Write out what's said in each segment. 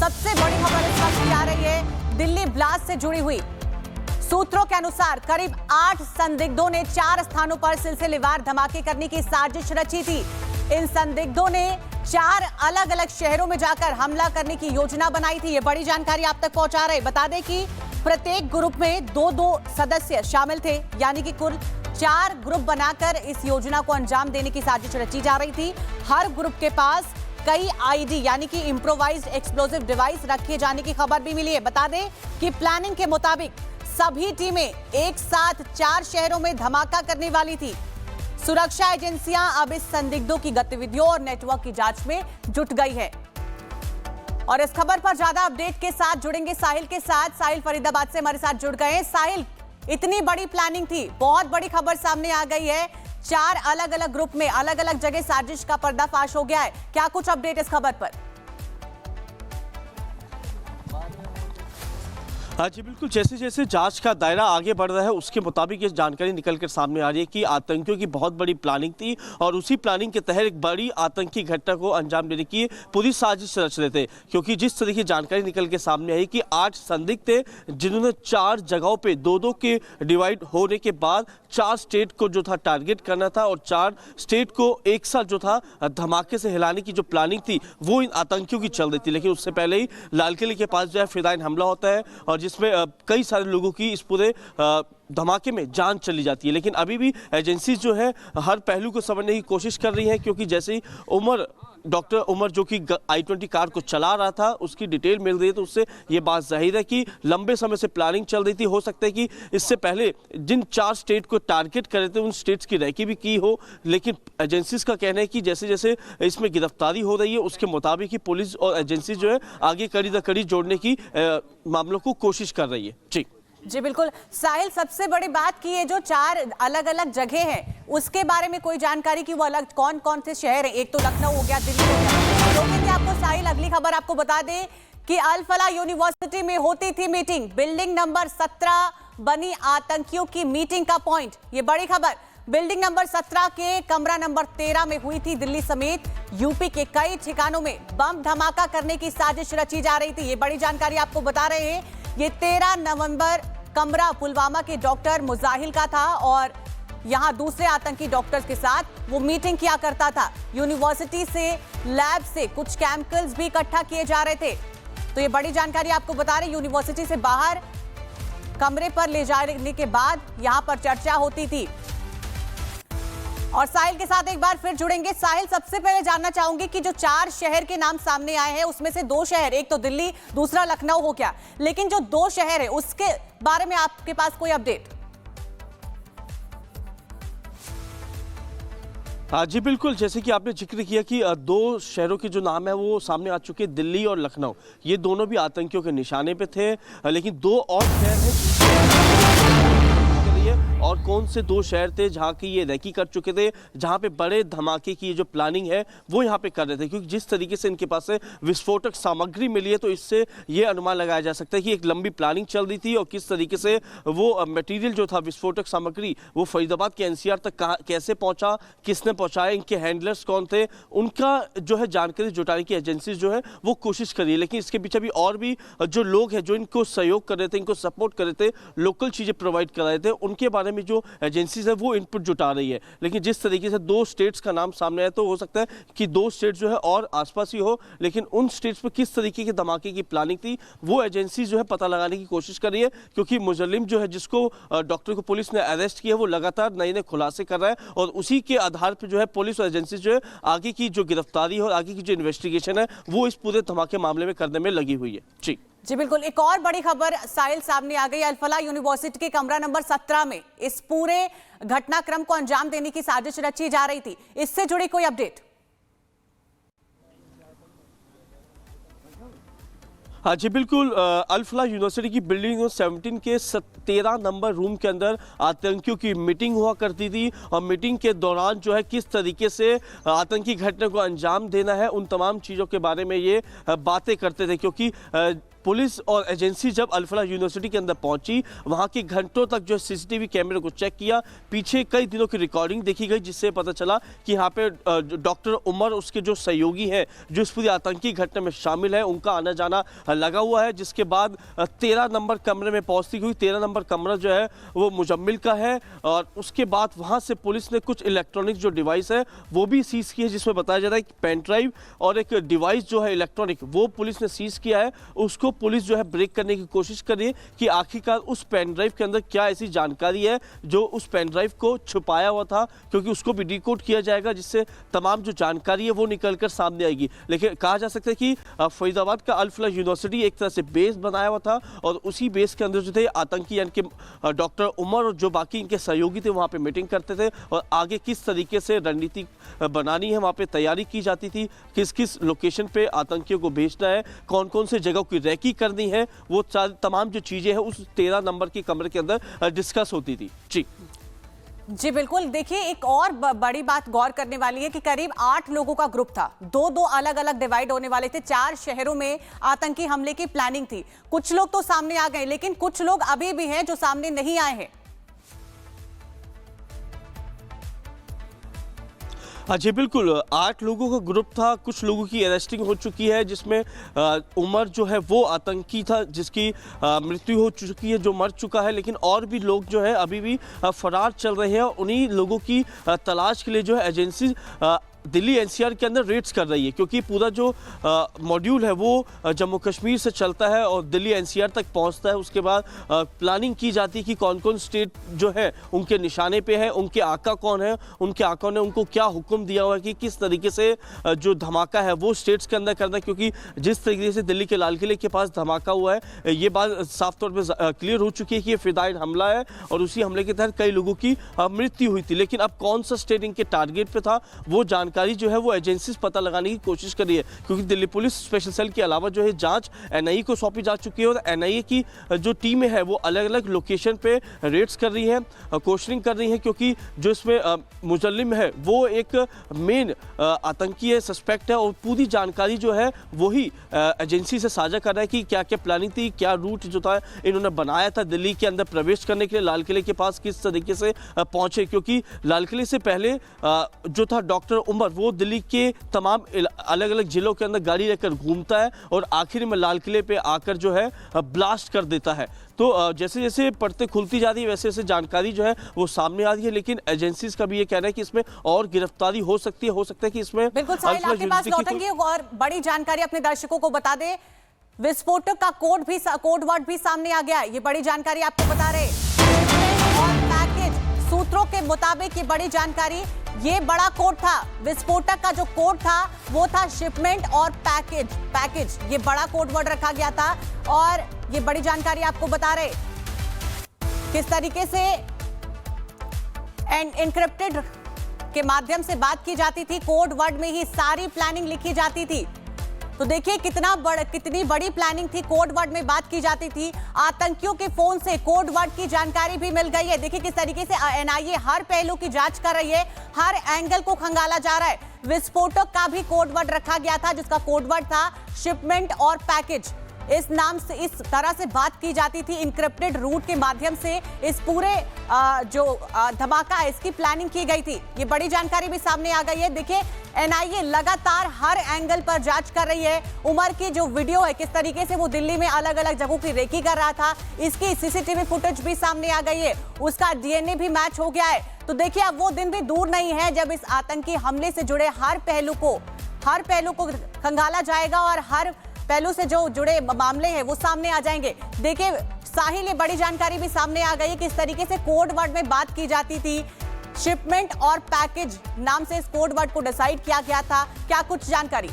सबसे बड़ी खबर इस वक्त आ रही है दिल्ली ब्लास्ट से जुड़ी हुई। सूत्रों के अनुसार करीब 8 संदिग्धों ने 4 स्थानों पर सिलसिलेवार धमाके करने की साजिश रची थी। इन संदिग्धों ने 4 अलग अलग शहरों में जाकर हमला करने की योजना बनाई थी। ये बड़ी जानकारी आप तक पहुंचा रहे। बता दें कि प्रत्येक ग्रुप में 2-2 सदस्य शामिल थे, यानी कि कुल 4 ग्रुप बनाकर इस योजना को अंजाम देने की साजिश रची जा रही थी। हर ग्रुप के पास कई आईडी यानी कि इम्प्रोवाइज्ड एक्सप्लोजिव डिवाइस रखे जाने की खबर भी मिली है। बता दें कि प्लानिंग के मुताबिक सभी टीमें एक साथ 4 शहरों में धमाका करने वाली थी। सुरक्षा एजेंसियां अब इस संदिग्धों की गतिविधियों और नेटवर्क की जांच में जुट गई है। और इस खबर पर ज्यादा अपडेट के साथ जुड़ेंगे साहिल के साथ। साहिल फरीदाबाद से हमारे साथ जुड़ गए हैं। साहिल, इतनी बड़ी प्लानिंग थी, बहुत बड़ी खबर सामने आ गई है। 4 अलग अलग ग्रुप में अलग अलग जगह साजिश का पर्दाफाश हो गया है। क्या कुछ अपडेट इस खबर पर? हाँ जी बिल्कुल, जैसे जैसे जांच का दायरा आगे बढ़ रहा है उसके मुताबिक ये जानकारी निकलकर सामने आ रही है कि आतंकियों की बहुत बड़ी प्लानिंग थी और उसी प्लानिंग के तहत एक बड़ी आतंकी घटना को अंजाम देने की पूरी साजिश रच रहे थे। क्योंकि जिस तरह की जानकारी निकल के सामने आई कि 8 संदिग्ध थे जिन्होंने 4 जगहों पे 2-2 के डिवाइड होने के बाद 4 स्टेट को जो था टारगेट करना था और 4 स्टेट को एक साथ जो था धमाके से हिलाने की जो प्लानिंग थी वो इन आतंकियों की चल रही थी। लेकिन उससे पहले ही लाल किले के पास जो है फिदायीन हमला होता है और जिसमें कई सारे लोगों की इस पूरे धमाके में जान चली जाती है। लेकिन अभी भी एजेंसी जो है हर पहलू को समझने की कोशिश कर रही है। क्योंकि जैसे ही डॉक्टर उमर जो कि i20 कार को चला रहा था उसकी डिटेल मिल रही है तो उससे ये बात जाहिर है कि लंबे समय से प्लानिंग चल रही थी। हो सकता है कि इससे पहले जिन 4 स्टेट को टारगेट करे थे उन स्टेट्स की रैकी भी की हो। लेकिन एजेंसीज का कहना है कि जैसे जैसे इसमें गिरफ्तारी हो रही है उसके मुताबिक ही पुलिस और एजेंसी जो है आगे कड़ी दर कड़ी जोड़ने की मामलों को कोशिश कर रही है। जी बिल्कुल साहिल, सबसे बड़ी बात की ये जो 4 अलग अलग जगह हैं उसके बारे में कोई जानकारी की वो अलग कौन कौन से शहर हैं? एक तो लखनऊ हो गया, दिल्ली हो गया। रोके थे आपको साहिल, अगली खबर आपको बता दें कि अल फलाह यूनिवर्सिटी में होती थी मीटिंग। बिल्डिंग नंबर 17 बनी आतंकियों की मीटिंग का पॉइंट। ये बड़ी खबर, बिल्डिंग नंबर 17 के कमरा नंबर 13 में हुई थी दिल्ली समेत यूपी के कई ठिकानों में बम धमाका करने की साजिश रची जा रही थी। ये बड़ी जानकारी आपको बता रहे हैं। ये 13 नवंबर कमरा पुलवामा के डॉक्टर मुजाहिल का था और यहां दूसरे आतंकी डॉक्टर्स के साथ वो मीटिंग किया करता था। यूनिवर्सिटी से लैब से कुछ केमिकल्स भी इकट्ठा किए जा रहे थे। तो ये बड़ी जानकारी आपको बता रहे, यूनिवर्सिटी से बाहर कमरे पर ले जाने के बाद यहां पर चर्चा होती थी। और साहिल के साथ एक बार फिर जुड़ेंगे। साहिल, सबसे पहले जानना चाहूंगी कि जो 4 शहर के नाम सामने आए हैं उसमें से 2 शहर, एक तो दिल्ली दूसरा लखनऊ हो गया, लेकिन जो 2 शहर है उसके बारे में आपके पास कोई अपडेट? हाँ जी बिल्कुल, जैसे कि आपने जिक्र किया कि 2 शहरों के जो नाम है वो सामने आ चुके हैं, दिल्ली और लखनऊ। ये दोनों भी आतंकियों के निशाने पे थे। लेकिन 2 और शहर हैं और कौन से 2 शहर थे जहां की ये रेकी कर चुके थे, जहां पे बड़े धमाके की जो प्लानिंग है वो यहां पे कर रहे थे। क्योंकि जिस तरीके से इनके पास से विस्फोटक सामग्री मिली है तो इससे ये अनुमान लगाया जा सकता है कि एक लंबी प्लानिंग चल रही थी और किस तरीके से वो मटेरियल जो था विस्फोटक सामग्री वो फरीदाबाद के एनसीआर तक कैसे पहुंचा, किसने पहुंचाया, इनके हैंडलर्स कौन थे, उनका जो है जानकारी जुटाने की एजेंसी जो है वो कोशिश कर रही है। लेकिन इसके पीछे भी और भी जो लोग हैं जो इनको सहयोग कर रहे थे, इनको सपोर्ट कर रहे थे, लोकल चीजें प्रोवाइड कर रहे थे, उनके बारे में जो एजेंसीज है वो इनपुट जुटा रही है। लेकिन जिस तरीके से 2 स्टेट्स का नाम सामने आया तो हो सकता है कि 2 स्टेट जो है और आसपास ही हो। लेकिन उन स्टेट्स पर किस तरीके के धमाके की प्लानिंग थी वो एजेंसी जो है पता लगाने की कोशिश कर रही है। क्योंकि मुजरिम जो है जिसको डॉक्टर को पुलिस ने अरेस्ट किया वो लगातार नए नए खुलासे कर रहा है और उसी के आधार पर जो है पुलिस और एजेंसी जो है आगे की जो गिरफ्तारी और आगे की जो इन्वेस्टिगेशन है वो इस पूरे धमाके मामले में करने में लगी हुई है। जी बिल्कुल, एक और बड़ी खबर साहिल सामने आ गई। अल फलाह यूनिवर्सिटी के कमरा नंबर 17 में इस पूरे घटनाक्रम को अंजाम देने की साजिश रची जा रही थी। इससे जुड़ी कोई अपडेट? हाँ जी बिल्कुल, अल फलाह यूनिवर्सिटी की बिल्डिंग 17 के 13 नंबर रूम के अंदर आतंकियों की मीटिंग हुआ करती थी और मीटिंग के दौरान जो है किस तरीके से आतंकी घटना को अंजाम देना है उन तमाम चीज़ों के बारे में ये बातें करते थे। क्योंकि पुलिस और एजेंसी जब अल-फलाह यूनिवर्सिटी के अंदर पहुंची, वहां के घंटों तक जो सीसीटीवी कैमरे को चेक किया, पीछे कई दिनों की रिकॉर्डिंग देखी गई, जिससे पता चला कि यहाँ पे डॉक्टर उमर, उसके जो सहयोगी हैं, जो इस पूरी आतंकी घटना में शामिल है, उनका आना जाना लगा हुआ है। जिसके बाद 13 नंबर कमरे में पहुंचती हुई, 13 नंबर कमरा जो है वो मुजम्मिल का है, और उसके बाद वहां से पुलिस ने कुछ इलेक्ट्रॉनिक जो डिवाइस है वो भी सीज की है, जिसमें बताया जा रहा है कि पेन ड्राइव और एक डिवाइस जो है इलेक्ट्रॉनिक, वो पुलिस ने सीज किया है। उसको पुलिस जो है ब्रेक करने की कोशिश कर रही है कि आखिरकार उस पेन ड्राइव के अंदर क्या ऐसी जानकारी है जो उस पेन ड्राइव को छुपाया हुआ था, क्योंकि उसको भी डिकोड किया जाएगा, जिससे तमाम जो जानकारी है वो निकलकर सामने आएगी। लेकिन कहा जा सकता है कि फरीदाबाद का अल-फलाह यूनिवर्सिटी एक तरह से बेस बनाया हुआ था, और उसी बेस के अंदर जो थे आतंकी यानी कि डॉक्टर उमर और जो बाकी इनके सहयोगी थे वहाँ पे मीटिंग करते थे, और आगे किस तरीके से रणनीति बनानी है वहाँ पे तैयारी की जाती थी, किस किस लोकेशन पे आतंकियों को भेजना है, कौन कौन से जगह की रैकी करनी है, वो तमाम जो चीज़ें हैं उस 13 नंबर के कमरे के अंदर डिस्कस होती थी। जी बिल्कुल। देखिए, एक और बड़ी बात गौर करने वाली है कि करीब 8 लोगों का ग्रुप था, दो अलग अलग डिवाइड होने वाले थे, 4 शहरों में आतंकी हमले की प्लानिंग थी। कुछ लोग तो सामने आ गए, लेकिन कुछ लोग अभी भी हैं जो सामने नहीं आए हैं। हाँ जी बिल्कुल, 8 लोगों का ग्रुप था, कुछ लोगों की अरेस्टिंग हो चुकी है, जिसमें उमर जो है वो आतंकी था जिसकी मृत्यु हो चुकी है, जो मर चुका है, लेकिन और भी लोग जो है अभी भी फरार चल रहे हैं, और उन्हीं लोगों की तलाश के लिए जो है एजेंसी दिल्ली एनसीआर के अंदर रेड्स कर रही है, क्योंकि पूरा जो मॉड्यूल है वो जम्मू कश्मीर से चलता है और दिल्ली एनसीआर तक पहुंचता है। उसके बाद प्लानिंग की जाती है कि कौन कौन स्टेट जो है उनके निशाने पे है, उनके आका कौन है, उनके आका ने उनको क्या हुक्म दिया हुआ है कि किस तरीके से जो धमाका है वो स्टेट्स के अंदर करना है, क्योंकि जिस तरीके से दिल्ली के लाल किले के पास धमाका हुआ है, ये बात साफ तौर पर क्लियर हो चुकी है कि ये फिदायन हमला है, और उसी हमले के तहत कई लोगों की मृत्यु हुई थी। लेकिन अब कौन सा स्टेट इनके टारगेट पे था वो जानकारी जो है वो एजेंसीज पता लगाने की कोशिश कर रही है, क्योंकि दिल्ली पुलिस स्पेशल सेल के अलावा जो है जांच एनआईए को सौंपी जा चुकी है, और एनआईए की जो टीमें है वो अलग अलग लोकेशन पे रेड्स कर रही है, क्वेश्चनिंग कर रही है, क्योंकि जो इसमें मुजल्लिम है वो एक मेन आतंकी है, सस्पेक्ट है, और पूरी जानकारी जो है वही एजेंसी से साझा कर रहा है कि क्या क्या प्लानिंग थी, क्या रूट जो था इन्होंने बनाया था दिल्ली के अंदर प्रवेश करने के लिए, लाल किले के पास किस तरीके से पहुंचे, क्योंकि लाल किले से पहले जो था डॉक्टर उमर वो दिल्ली के तमाम अलग अलग जिलों के अंदर गाड़ी लेकर घूमता है, और आखिर में लाल किले पे आकर जो है ब्लास्ट कर देता है। तो जैसे जैसे परतें खुलती जा रही है वैसे वैसे जानकारी जो है वो सामने आ रही है, लेकिन एजेंसीज का भी ये कहना है कि इसमें और गिरफ्तारी हो सकती है, हो सकता है कि इसमें बिल्कुल साहिल आपके पास लौटेंगे और बड़ी जानकारी अपने दर्शकों को बता दे। विस्फोटक का कोड वर्ड भी सामने आ गया, ये बड़ी जानकारी आपको बता रहे। और पैकेज सूत्रों के मुताबिक ये बड़ी जानकारी, ये बड़ा कोड था, विस्फोटक का जो कोड था वो था शिपमेंट और पैकेज, ये बड़ा कोड वर्ड रखा गया था, और ये बड़ी जानकारी आपको बता रहे किस तरीके से एनक्रिप्टेड के माध्यम से बात की जाती थी, कोड वर्ड में ही सारी प्लानिंग लिखी जाती थी। तो देखिए कितनी बड़ी प्लानिंग थी, कोड वर्ड में बात की जाती थी। आतंकियों के फोन से कोड वर्ड की जानकारी भी मिल गई है। देखिए किस तरीके से एनआईए हर पहलू की जांच कर रही है, हर एंगल को खंगाला जा रहा है। विस्फोटक का भी कोड वर्ड रखा गया था, जिसका कोड वर्ड था शिपमेंट और पैकेज। इस नाम से, इस तरह से बात की जाती थी, इंक्रिप्टेड रूट के माध्यम से इस पूरे जो धमाका है इसकी प्लानिंग की गई थी। ये बड़ी जानकारी भी सामने आ गई है। देखिए एनआईए लगातार हर एंगल पर जांच कर रही है। उमर की जो वीडियो है, किस तरीके से वो दिल्ली में अलग अलग जगहों की रेकी कर रहा था, इसकी सीसीटीवी फुटेज भी सामने आ गई है, उसका डीएनए भी मैच हो गया है। तो देखिए अब वो दिन भी दूर नहीं है जब इस आतंकी हमले से जुड़े हर पहलू को खंगाला जाएगा, और हर पहलू से जो जुड़े मामले हैं वो सामने आ जाएंगे। देखिए साहिल, ये बड़ी जानकारी भी सामने आ गई है किस तरीके से कोड वर्ड में बात की जाती थी, शिपमेंट और पैकेज नाम से इस कोड वर्ड को डिसाइड किया गया था। क्या कुछ जानकारी?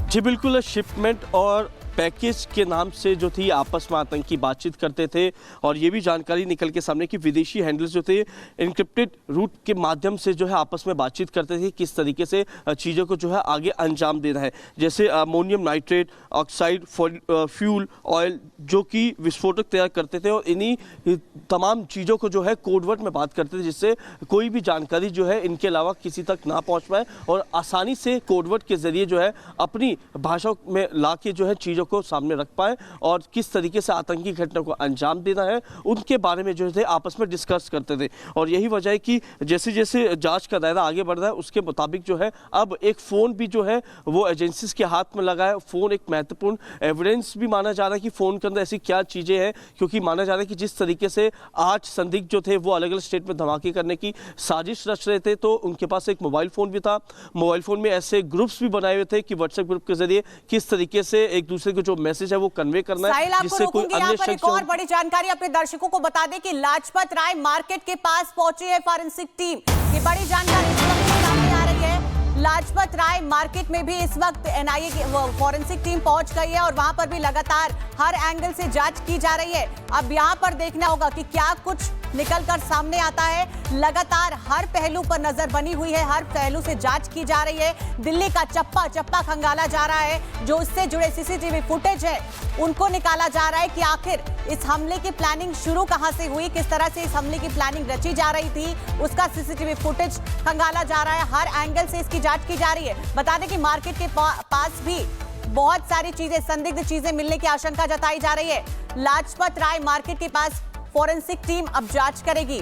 जी बिल्कुल, शिपमेंट और पैकेज के नाम से जो थी आपस में आतंकी बातचीत करते थे। और ये भी जानकारी निकल के सामने कि विदेशी हैंडल्स जो थे इनक्रिप्टेड रूट के माध्यम से जो है आपस में बातचीत करते थे किस तरीके से चीज़ों को जो है आगे अंजाम देना है, जैसे ammonium nitrate, oxide, fuel oil, जो कि विस्फोटक तैयार करते थे। और इन्हीं तमाम चीज़ों को जो है कोडवर्ड में बात करते थे, जिससे कोई भी जानकारी जो है इनके अलावा किसी तक ना पहुंच पाए और आसानी से कोडवर्ड के जरिए जो है अपनी भाषा में ला के जो है चीज़ों को सामने रख पाए और किस तरीके से आतंकी घटना को अंजाम देना है उनके बारे में जो थे आपस में डिस्कस करते थे। और यही वजह है कि जैसे जैसे जांच का दायरा आगे बढ़ रहा है उसके मुताबिक जो है अब एक फ़ोन भी जो है वो एजेंसीज के हाथ में लगा है। फ़ोन एक महत्वपूर्ण एविडेंस भी माना जा रहा है कि फ़ोन के अंदर ऐसी क्या चीज़ें हैं, क्योंकि माना जा रहा है कि जिस तरीके से 8 संदिग्ध जो थे वो अलग अलग स्टेट में धमाके करने की साजिश रच रहे थे, तो उनके पास एक मोबाइल फ़ोन भी था। मोबाइल फ़ोन में ऐसे ग्रुप्स भी बनाए हुए थे कि व्हाट्सएप ग्रुप के जरिए किस तरीके से एक दूसरे को जो मैसेज है वो कन्वे करना है, जिससे कोई अन्य शख्स। एक और बड़ी जानकारी अपने दर्शकों को बता दें कि लाजपत राय मार्केट के पास पहुंची है फॉरेंसिक टीम। ये बड़ी जानकारी इस वक्त सामने आ रही है। लाजपत राय मार्केट में भी इस वक्त एनआईए की फॉरेंसिक टीम पहुंच गई है और वहां पर भी लगातार हर एंगल से जांच की जा रही है। अब यहां पर देखना होगा कि क्या कुछ निकलकर सामने आता है। लगातार हर पहलू पर नजर बनी हुई है, हर पहलू से जांच की जा रही है। दिल्ली का चप्पा चप्पा खंगाला जा रहा है, जो इससे जुड़े सीसीटीवी फुटेज है उनको निकाला जा रहा है कि आखिर इस हमले की प्लानिंग शुरू कहां से हुई, किस तरह से इस हमले की प्लानिंग रची जा रही थी, उसका सीसीटीवी फुटेज खंगाला जा रहा है। हर एंगल से इसकी जांच की जा रही है। बता दें कि मार्केट के पास भी बहुत सारी चीजें, संदिग्ध चीजें मिलने की आशंका जताई जा रही है। लाजपत राय मार्केट के पास फॉरेंसिक टीम अब जांच करेगी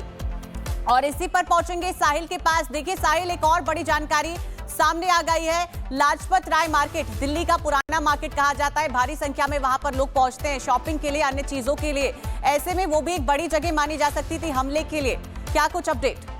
और इसी पर पहुंचेंगे साहिल के पास। देखिए साहिल, एक और बड़ी जानकारी सामने आ गई है। लाजपत राय मार्केट दिल्ली का पुराना मार्केट कहा जाता है। भारी संख्या में वहां पर लोग पहुंचते हैं शॉपिंग के लिए, अन्य चीजों के लिए। ऐसे में वो भी एक बड़ी जगह मानी जा सकती थी हमले के लिए। क्या कुछ अपडेट?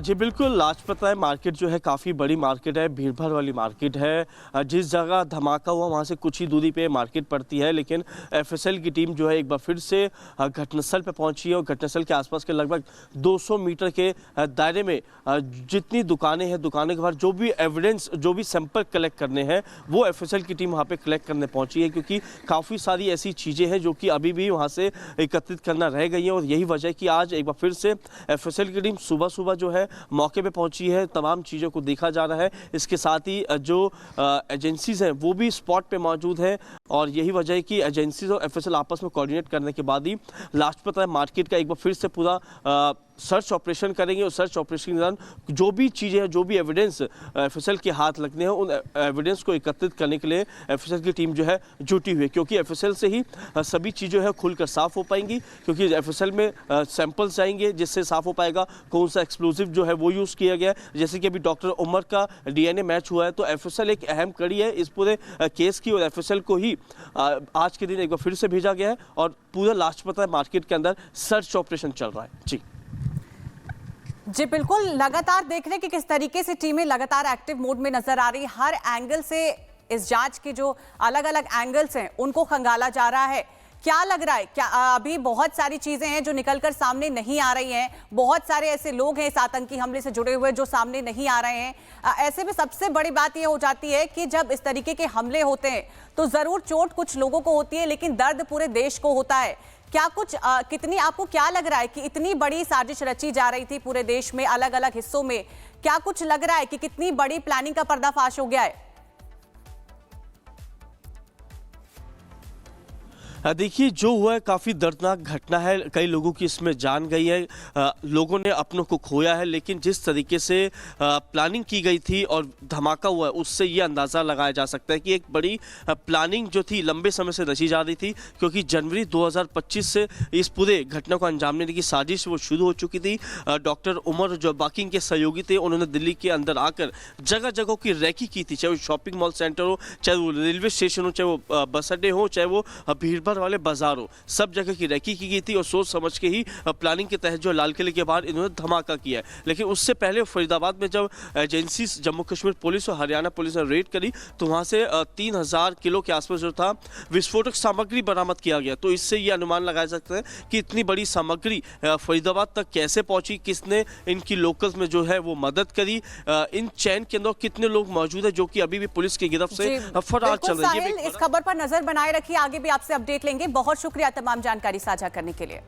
जी बिल्कुल, लाजपत राय मार्केट जो है काफ़ी बड़ी मार्केट है, भीड़ भाड़ वाली मार्केट है। जिस जगह धमाका हुआ वहाँ से कुछ ही दूरी पे मार्केट पड़ती है, लेकिन एफएसएल की टीम जो है एक बार फिर से घटनास्थल पे पहुंची है और घटनास्थल के आसपास के लगभग 200 मीटर के दायरे में जितनी दुकानें हैं, दुकानों के बाहर जो भी एविडेंस, जो भी सैंपल कलेक्ट करने हैं वो एफएसएल की टीम वहाँ पर कलेक्ट करने पहुँची है, क्योंकि काफ़ी सारी ऐसी चीज़ें हैं जो कि अभी भी वहाँ से एकत्रित करना रह गई हैं। और यही वजह है कि आज एक बार फिर से एफएसएल की टीम सुबह सुबह जो है मौके पे पहुंची है, तमाम चीज़ों को देखा जा रहा है। इसके साथ ही जो एजेंसीज हैं वो भी स्पॉट पे मौजूद हैं और यही वजह है कि एजेंसीज और एफएसएल आपस में कोऑर्डिनेट करने के बाद ही लाजपत राय मार्केट का एक बार फिर से पूरा सर्च ऑपरेशन करेंगे और सर्च ऑपरेशन के दौरान जो भी चीज़ें हैं, जो भी एविडेंस एफएसएल के हाथ लगने हैं, उन एविडेंस को एकत्रित करने के लिए एफएसएल की टीम जो है जुटी हुई है, क्योंकि एफएसएल से ही सभी चीज़ें हैं खुलकर साफ़ हो पाएंगी, क्योंकि एफएसएल में सैंपल्स जाएंगे जिससे साफ़ हो पाएगा कौन सा एक्सप्लोजिव जो है वो यूज़ किया गया है। जैसे कि अभी डॉक्टर उमर का डीएनए मैच हुआ है, तो एफएसएल एक अहम कड़ी है इस पूरे केस की और एफएसएल को ही आज के दिन एक बार फिर से भेजा गया है और पूरा लाजपत राय मार्केट के अंदर सर्च ऑपरेशन चल रहा है। जी बिल्कुल, लगातार देख रहे हैं कि किस तरीके से टीमें लगातार एक्टिव मोड में नजर आ रही है। हर एंगल से इस जांच के जो अलग अलग एंगल्स हैं उनको खंगाला जा रहा है। क्या लग रहा है, क्या अभी बहुत सारी चीजें हैं जो निकलकर सामने नहीं आ रही हैं, बहुत सारे ऐसे लोग हैं इस आतंकी हमले से जुड़े हुए जो सामने नहीं आ रहे हैं। ऐसे में सबसे बड़ी बात यह हो जाती है कि जब इस तरीके के हमले होते हैं तो जरूर चोट कुछ लोगों को होती है, लेकिन दर्द पूरे देश को होता है। क्या कुछ कितनी आपको क्या लग रहा है कि इतनी बड़ी साजिश रची जा रही थी पूरे देश में अलग अलग हिस्सों में, क्या कुछ लग रहा है कि कितनी बड़ी प्लानिंग का पर्दाफाश हो गया है? देखिए, जो हुआ है काफ़ी दर्दनाक घटना है, कई लोगों की इसमें जान गई है, लोगों ने अपनों को खोया है, लेकिन जिस तरीके से प्लानिंग की गई थी और धमाका हुआ है उससे ये अंदाज़ा लगाया जा सकता है कि एक बड़ी प्लानिंग जो थी लंबे समय से रची जा रही थी, क्योंकि जनवरी 2025 से इस पूरे घटना को अंजाम देने की साजिश वो शुरू हो चुकी थी। डॉक्टर उमर जो बाकी के सहयोगी थे उन्होंने दिल्ली के अंदर आकर जगह जगह की रैकी की थी, चाहे वो शॉपिंग मॉल सेंटर हो, चाहे वो रेलवे स्टेशन हो, चाहे वो बस अड्डे हो, चाहे वो भीड़ भर वाले बाजारों सब जगह की रैकी की गई थी और सोच समझ के ही प्लानिंग के तहत जो लाल किले के बाहर इन्होंने धमाका किया है। लेकिन उससे पहले फरीदाबाद में जब एजेंसी जम्मू कश्मीर पुलिस और हरियाणा पुलिस ने रेड करी तो वहां से 3000 किलो के आसपास जो था विस्फोटक सामग्री बरामद किया गया। तो इससे ये अनुमान लगाया सकता है कि इतनी बड़ी सामग्री फरीदाबाद तक कैसे पहुंची, किसने इनकी लोकल्स में जो है वो मदद करी, इन चैन के अंदर कितने लोग मौजूद है जो कि अभी भी पुलिस की गिरफ्त से फरार चल रहे हैं। इस खबर पर नजर बनाए रखिए, आगे भी आपसे अपडेट लेंगे। बहुत शुक्रिया तमाम जानकारी साझा करने के लिए।